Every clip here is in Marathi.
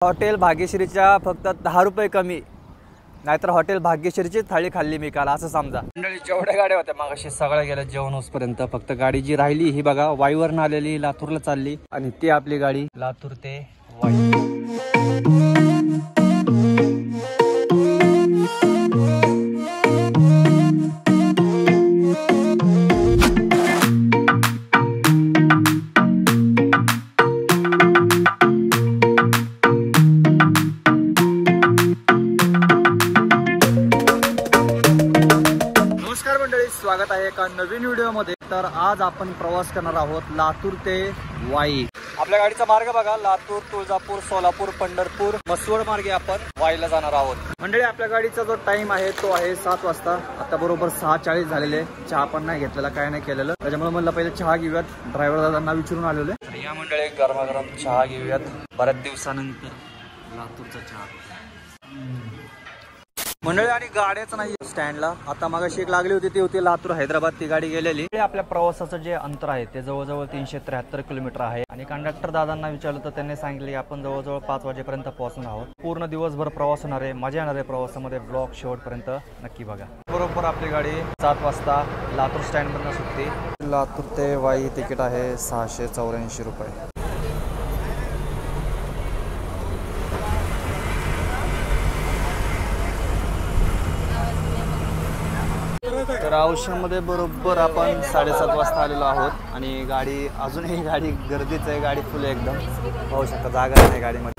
हॉटेल भाग्यश्रीच्या फक्त 10 रुपये कमी, नाहीतर हॉटेल भाग्यश्रीची थाळी खाल्ली मी काल असं समजा। मंडळी जेवढ्या गाड्या होत्या मागाशी सगळ्या गेल्या जेवण होसपर्यंत, फक्त गाडी जी राहिली ही बघा वाईवरून आलेली लातूरला चालली आणि ती आपली गाडी लातूर ते वाई। स्वागत आहे एका नवीन व्हिडिओमध्ये। तर आज आपण प्रवास करणार आहोत लातूर ते वाई। आपल्या गाडीचा मार्ग बघा लातूर, तुळजापूर, सोलापूर, पंढरपूर, मसवड मार्गे आपण वाईला जाणार आहोत। मंडळी आपल्या गाडीचा जो टाइम आहे तो आहे 7 वाजता। आता बरोबर 6:40 झालेले। चहा पण नाही घेतलेला, काय नाही केलेलं, त्याच्यामुळे म्हणलं पहिले चहा घेऊयात। ड्रायव्हर दादांना विचारून आलेलो आहे, तर या मंडळी गरमागरम चहा घेऊयात बऱ्याच दिवसानंतर लातूरचा चहा। मंडळी आणि गाड्याच नाही स्टँडला, आता मागाशी एक लागली होती ती होती लातूर हैदराबाद, ती गाडी गेलेली। आपल्या प्रवासाचं जे अंतर आहे ते जवळजवळ 373 किलोमीटर आहे आणि कंडक्टर दादांना विचारलं तर त्यांनी सांगितले आपण जवळजवळ 5 वाजेपर्यंत पोहोचणार आहोत। पूर्ण दिवसभर प्रवास होणार आहे, मजा येणार आहे प्रवासामध्ये, ब्लॉग शेवटपर्यंत नक्की बघा। बरोबर आपली गाडी 7 वाजता लातूर स्टँड मधून सुटते। लातूर ते वाई तिकीट आहे 684 रुपये। तर औषधामध्ये बरोबर आपण 7:30 वाजता आलेलो आहोत आणि गाडी अजूनही गाडी गर्दीच आहे, गाडी फुल आहे एकदम, पाहू शकता जागा नाही गाडीमध्ये।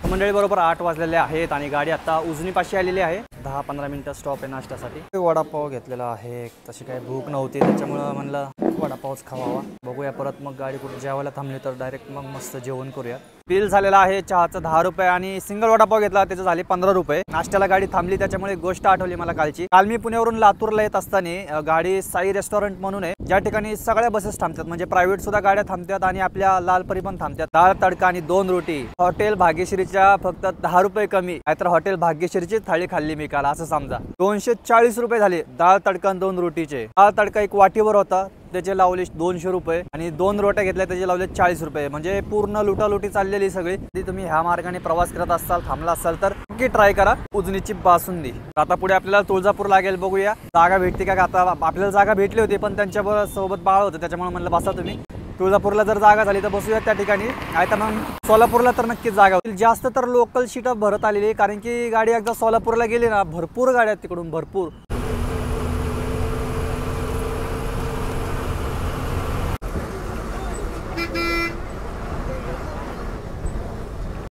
मंडळी बरोबर 8 वाजलेले आहेत आणि गाडी आता उजनीपाशी आलेली आहे। 10-15 मिनिटं स्टॉप आहे नाश्त्यासाठी। वडापाव घेतलेला आहे, तशी काही भूक नव्हती त्याच्यामुळे म्हणलं वडापावच खावावा। बघूया परत मग गाडी कुठे जेवायला थांबली तर डायरेक्ट मग मस्त जेवण करूया। बिल झालेला आहे चहाचं 10 रुपये आणि सिंगल वडापाव घेतला त्याचे झाले 15 रुपये। नाश्त्याला गाडी थांबली त्याच्यामुळे गोष्ट आठवली मला कालची। काल मी पुण्यावरून लातूरला येत असताना गाडी साई रेस्टॉरंट म्हणून आहे, ज्या ठिकाणी सगळ्या बसेस थांबतात, म्हणजे प्रायव्हेट सुद्धा गाड्या थांबतात आणि आपल्या लालपरी पण थांबतात। डाळ तडका आणि 2 रोटी, हॉटेल भाग्यश्रीच्या फक्त 10 रुपये कमी, नाहीतर हॉटेल भाग्यश्रीची थाळी खाल्ली मी काल असं समजा। 240 रुपये झाले डाळ तडका 2 रोटीचे। डाळ तडका एक वाटीवर होता त्याचे लावले 200 रुपये आणि 2 रोट्या घेतल्या त्याचे लावले 40 रुपये। म्हणजे पूर्ण लुटालुटी चाललेली सगळी। तुम्ही ह्या मार्गाने प्रवास करत असाल, थांबला असाल तर नक्की ट्राय करा उजनीची बासुंदी। आता पुढे आपल्याला तुळजापूर लागेल, बघूया जागा भेटते का। आता आपल्याला जागा भेटली होती पण त्यांच्या सोबत बाळ होतं त्याच्यामुळे म्हणलं बसा तुम्ही। तुळजापूरला जर जागा झाली तर बसूया त्या ठिकाणी, नाही तर मग सोलापूरला तर नक्कीच जागा होईल। जास्त तर लोकल सीट भरत आलेली, कारण की गाडी एकदा सोलापूरला गेली ना भरपूर गाड्या तिकडून भरपूर।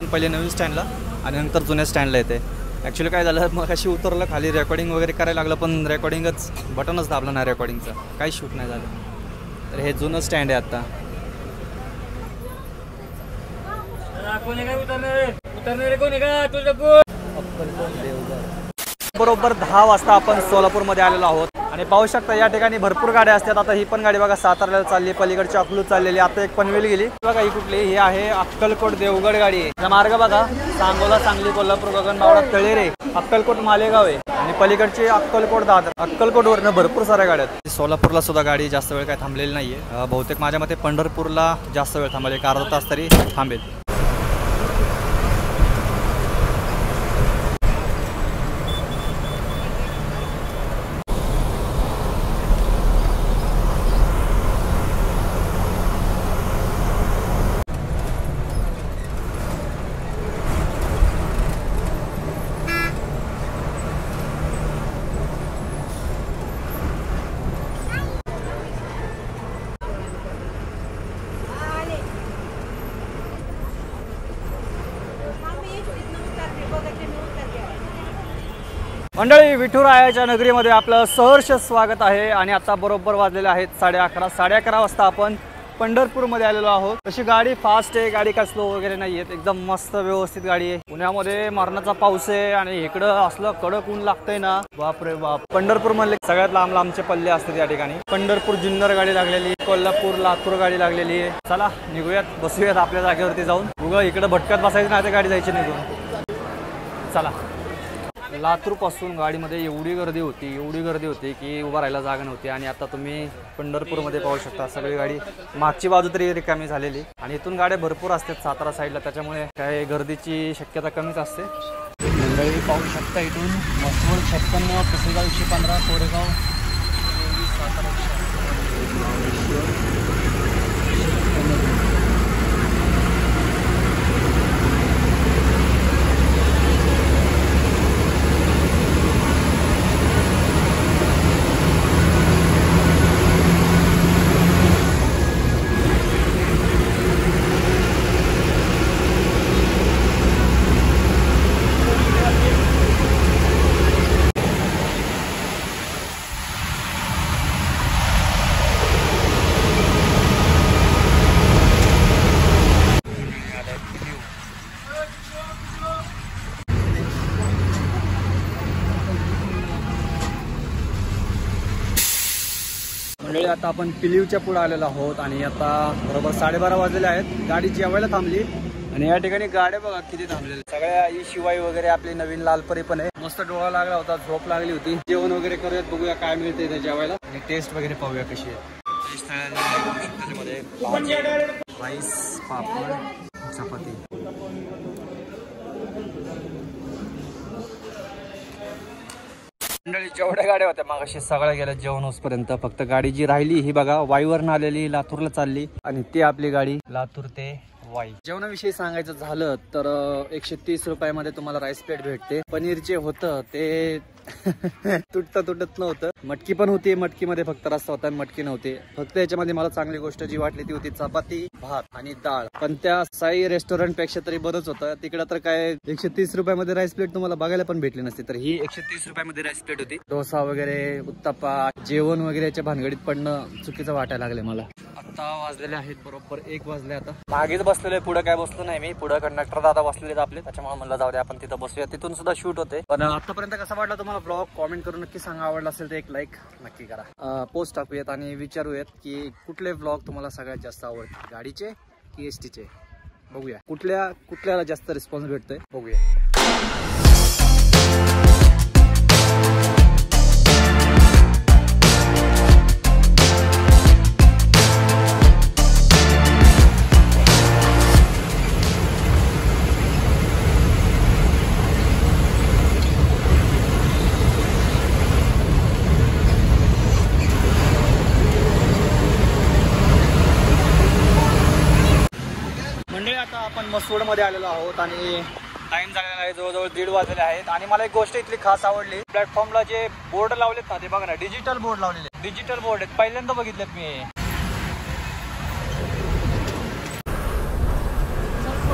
पहिले नवीन स्टँडला आणि नंतर जुन्या स्टँडला येते। ॲक्च्युली काय झालं मग अशी उतरलं खाली, रेकॉर्डिंग वगैरे करायला लागलं पण रेकॉर्डिंगच बटनच दाबलं नाही, रेकॉर्डिंगचं काही शूट नाही झालं। तर हे जुनं स्टँड आहे आता। बरोबर 10 वाजता आपण सोलापूरमध्ये आलेलो आहोत आणि पाहू शकता या ठिकाणी भरपूर गाड्या असतात। आता ही पण गाडी बघा साताऱ्याला चालली, पलीकडची अकलूज चाललेली, आता एक पनवेल गेली बघा। ही कुठली, ही आहे अक्कलकोट देवगड गाडी आहे। मार्ग बघा सांगोला, सांगली, कोल्हापूर, गगनबावडा, तळेरे, अक्कलकोट, मालेगाव आहे आणि पलीकडची अक्कलकोट, दादर। अक्कलकोटवरनं भरपूर साऱ्या गाड्या आहेत। सोलापूरला सुद्धा गाडी जास्त वेळ काय थांबलेली नाहीये, बहुतेक माझ्या मते पंढरपूरला जास्त वेळ थांबेल, एक अर्धा तास तरी थांबेल। मंडळी विठुरायाच्या नगरीमध्ये आपलं सहर्ष स्वागत आहे आणि आता बरोबर वाजलेले आहेत 11:30 वाजता आपण पंढरपूरमध्ये आलेलो आहोत। तशी गाडी फास्ट आहे, गाडी का स्लो वगैरे नाही आहेत, एकदम मस्त व्यवस्थित गाडी आहे। पुण्यामध्ये मरणाचा पाऊस आहे आणि इकडं असलं कडक ऊन लागतंय ना, बाप रे बाप। पंढरपूर मधले सगळ्यात लांब लांबचे पल्ले असतात या ठिकाणी। पंढरपूर जुन्नर गाडी लागलेली, कोल्हापूर लातूर गाडी लागलेली आहे। चला निघूयात, बसूयात आपल्या जागेवरती जाऊन। उगा इकडे भटकत बसायचं नाही, गाडी जायची निघून। चला, लातूर पासून गाडीमध्ये एवढी गर्दी होती की उभा राहायला जागा नव्हती। आणि आता तुम्ही पंढरपूरमध्ये पाहू शकता, सगळी गाडी मागची बाजू तरी रिकामी झालेली आणि इथून गाड्या भरपूर असतात सातारा साईडला, त्याच्यामुळे काय गर्दीची शक्यता कमीच असते। मंडळी पाहू शकता, इथून मसवड 56, पुसेगाव 115, कोरेगाव 23, सातारा 100। आता आपण पिलीवच्या पुढे आलेलो आहोत आणि आता बरोबर 12:30 वाजलेले आहेत। गाडी जेवायला थांबली आणि या ठिकाणी गाड्या बघा किती थांबलेल्या, सगळ्या ई शिवाई वगैरे, आपली नवीन लालपरी पण आहे। मस्त डोळा लागला होता, झोप लागली होती। जेवण वगैरे करूयात, बघूया काय मिळते इथे जेवायला आणि टेस्ट वगैरे पाहूया कशी आहे। त्याच्यामध्ये भाजी, राईस, पापड, चपाती। मंडळी जेवढ्या गाड्या होत्या मागाशी सगळ्या गेल्या जेवण होईपर्यंत। फक्त गाडी जी राहिली ही बघा, वाईवरनं आलेली, लातूरला चालली आणि ती आपली गाडी लातूर ते वाई। जेवणाविषयी सांगायचं झालं तर 130 रुपयामध्ये तुम्हाला राईस प्लेट भेटते। पनीर जे होतं ते तुटत नव्हतं। मटकी पण होती, मटकीमध्ये फक्त रस्सा होता, मटकी नव्हती। फक्त याच्यामध्ये मला चांगली गोष्ट जी वाटली ती होती चपाती, भात आणि डाळ। पण त्या साई रेस्टॉरंट पेक्षा तरी बरंच होतं। तिकडे तर काय 130 रुपयामध्ये राईस प्लेट तुम्हाला बघायला पण भेटली नसती, तर ही 130 रुपयामध्ये राईस प्लेट होती। डोसा वगैरे, उत्तप्पा, जेवण वगैरेच्या भानगडीत पडणं चुकीचं वाटायला लागले मला। आता वाजलेले आहेत बरोबर 1 वाजले। आता मागेच बसलेले, पुढे काय बसलो नाही मी, पुढे कंडक्टर दादा बसलेले आपले, त्याच्यामुळे म्हणलं जाऊ दे आपण तिथं बसूया। तिथून सुद्धा शूट होते। पण आतापर्यंत कसा वाटला तुम्हाला ब्लॉग, कॉमेंट करून नक्की सांगा। आवडला असेल तर एक लाईक नक्की करा। पोस्ट टाकूयात आणि विचारूयात की कुठले ब्लॉग तुम्हाला सगळ्यात जास्त आवडते, गाडीचे की एसटीचे। बघूया कुठल्याला जास्त रिस्पॉन्स भेटतोय, बघूया। आता आपण मसवड मध्ये आलेलो आहोत आणि टाइम झालेला आहे, जवळजवळ 1:30 वाजलेले आहेत। आणि मला एक गोष्ट इथली खास आवडली, प्लॅटफॉर्मला जे बोर्ड लावलेत ना, ते बघा ना, डिजिटल बोर्ड लावलेले, डिजिटल बोर्ड आहेत, पहिल्यांदा बघितलेत मी।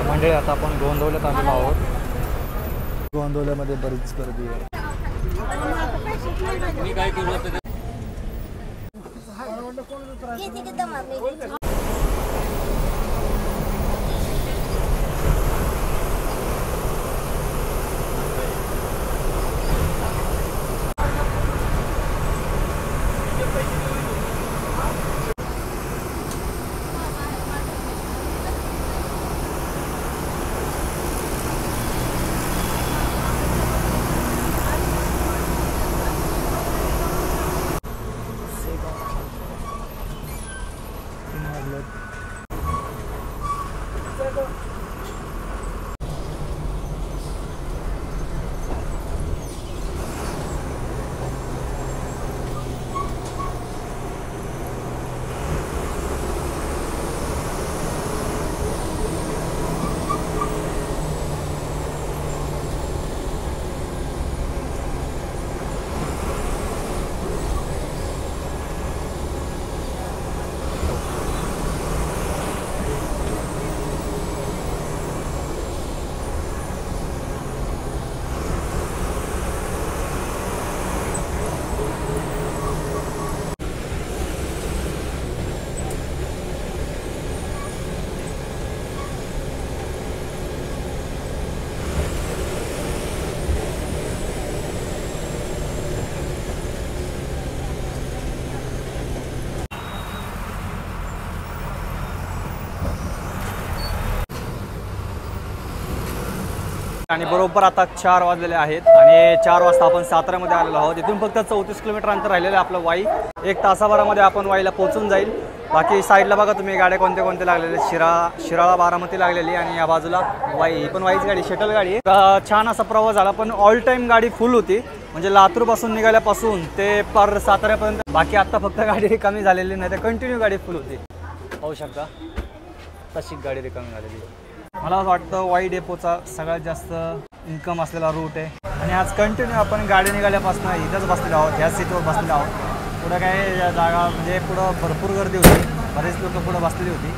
म्हणजे आता आपण गोंदवल्यात आलेलो आहोत। गोंदवल्यामध्ये बरीच गर्दी आहे। मी काय करू आता आणि बरोबर आता 4 वाजलेले आहेत आणि 4 वाजता आपण साताऱ्यामध्ये आलेलो आहोत. इथून फक्त 34 किलोमीटर अंतर राहिलेलं आहे आपलं वाई. 1 तासाभरामध्ये आपण वाईला पोहोचून जाईल. बाकी साईडला बघा तुम्ही गाड्या कोणते लागलेले. शिराळा बारामती लागलेली आणि या बाजूला वाई, ही पण वाईच गाडी, शटल गाडी आहे. छान असा प्रवास झाला, पण ऑल टाईम गाडी फुल होती. म्हणजे लातूरपासून निघाल्यापासून ते पर साताऱ्यापर्यंत. बाकी आत्ता फक्त गाडी रिकामी झालेली नाही, तर कंटिन्यू गाडी फुल होती. पाहू शकता तशी गाडी रिकामी झालेली. मला असं वाटतं वाई डेपोचा सगळ्यात जास्त इन्कम असलेला रूट आहे. आणि आज कंटिन्यू आपण गाडी निघाल्यापासून इथंच बसलेलो आहोत, ह्या सीटवर बसलेलो आहोत. पुढं काय जागा म्हणजे पुढं भरपूर गर्दी होती, बरेच लोक पुढं बसलेली होती.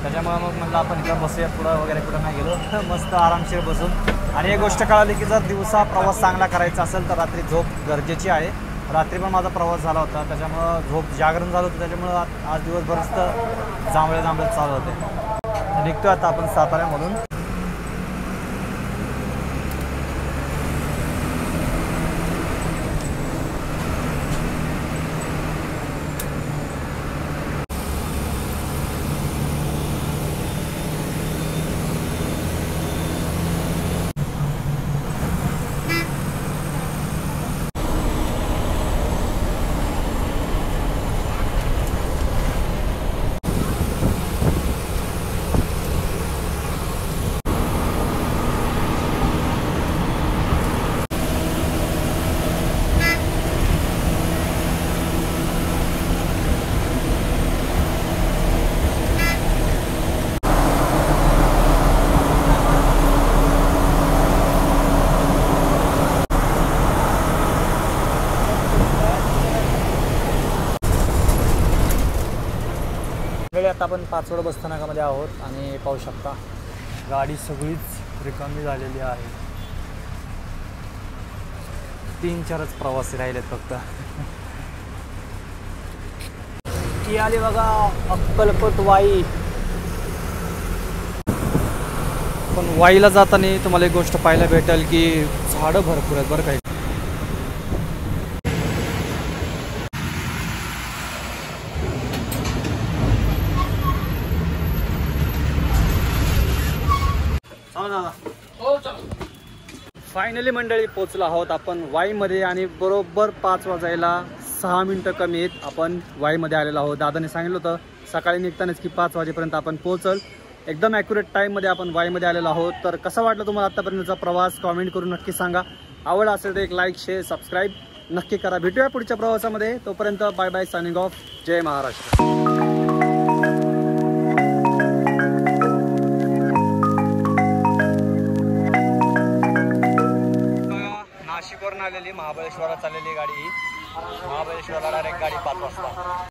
त्याच्यामुळं मग म्हणलं आपण इथं बसूया, पुढं वगैरे कुठं नाही गेलो, मस्त आरामशीर बसून. आणि एक गोष्ट कळाली की जर दिवसा प्रवास चांगला करायचा असेल तर रात्री झोप गरजेची आहे. रात्री पण माझा प्रवास झाला होता, त्याच्यामुळं झोप जागरण झालं होतं. त्याच्यामुळं आज दिवसभरच जांभळे चालू होते. निघतो आता आपण साताऱ्यामधून. आता आपण पाचवड बसस्थानकामध्ये आहोत आणि पाहू शकता गाडी सगळीच रिकामी झालेली आहे. 3-4च प्रवासी राहिलेत फक्त. ती आली बघा अक्कलकोट वाई. पण वाईला जाताना तुम्हाला एक गोष्ट पाहायला भेटेल की झाडं भरपूर आहेत बरं. काही फायनली मंडळी पोचलो आहोत आपण वाईमध्ये. आणि बरोबर 5 वाजायला 6 मिनिटं कमी आहेत आपण वाईमध्ये आलेलो आहोत. दादाने सांगितलं होतं सकाळी निघतानाच की 5 वाजेपर्यंत आपण पोहोचल. एकदम ॲक्युरेट टाईममध्ये आपण वाईमध्ये आलेलो आहोत. तर कसा वाटला तुम्हाला आत्तापर्यंतचा प्रवास कॉमेंट करून नक्की सांगा. आवड असेल तर एक लाईक शेअर सबस्क्राईब नक्की करा. भेटूया पुढच्या प्रवासामध्ये. तोपर्यंत बाय बाय, सायनिंग ऑफ. जय महाराष्ट्र. नाशिकवरून आलेली महाबळेश्वरात चाललेली गाडी. महाबळेश्वरला डायरेक्ट गाडी 5 वाजता.